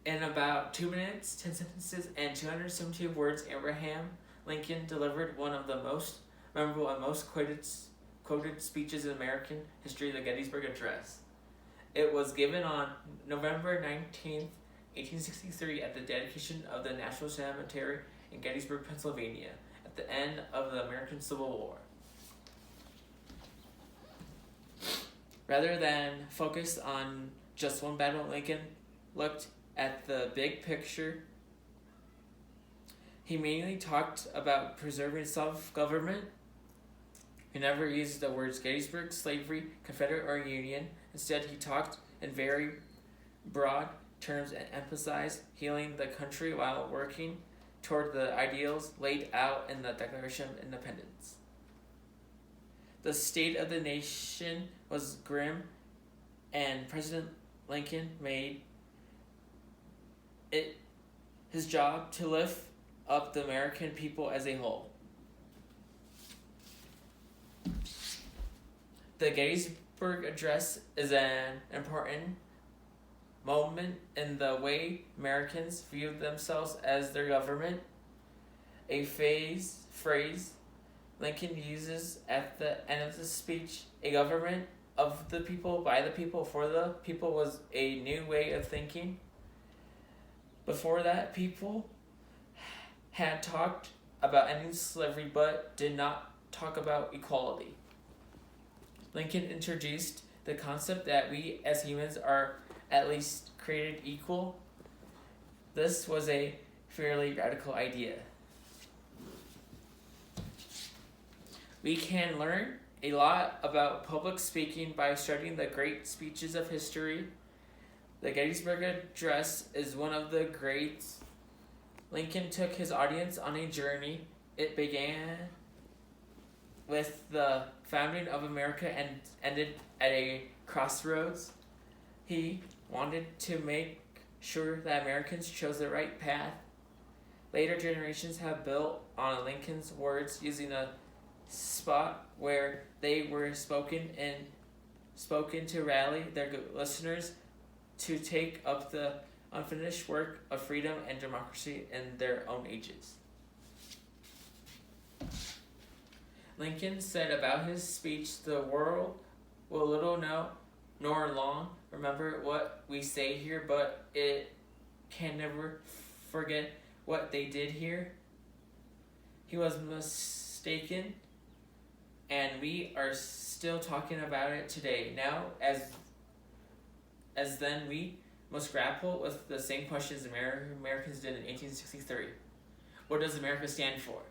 In about 2 minutes, 10 sentences, and 272 words, Abraham Lincoln delivered one of the most memorable and most quoted speeches in American history, the Gettysburg Address. It was given on November 19th, 1863 at the dedication of the National Cemetery in Gettysburg, Pennsylvania, at the end of the American Civil War. Rather than focus on just one battle, Lincoln looked at the big picture. He mainly talked about preserving self-government. He never used the words Gettysburg, slavery, Confederate, or Union. Instead, he talked in very broad terms and emphasized healing the country while working toward the ideals laid out in the Declaration of Independence. The state of the nation was grim, and President Lincoln made it his job to lift up the American people as a whole. The Gettysburg Address is an important moment in the way Americans viewed themselves as their government. A phrase Lincoln uses at the end of the speech, a government of the people, by the people, for the people, was a new way of thinking. Before that, people had talked about ending slavery but did not talk about equality. Lincoln introduced the concept that we as humans are at least created equal. This was a fairly radical idea. We can learn a lot about public speaking by studying the great speeches of history. The Gettysburg Address is one of the greats. Lincoln took his audience on a journey. It began with the founding of America and ended at a crossroads. He wanted to make sure that Americans chose the right path. Later generations have built on Lincoln's words using a spot where they were spoken to rally their listeners to take up the unfinished work of freedom and democracy in their own ages. Lincoln said about his speech, "The world will little know nor long remember what we say here, but it can never forget what they did here." He was mistaken, and we are still talking about it today. Now, as then, we must grapple with the same questions Americans did in 1863. What does America stand for?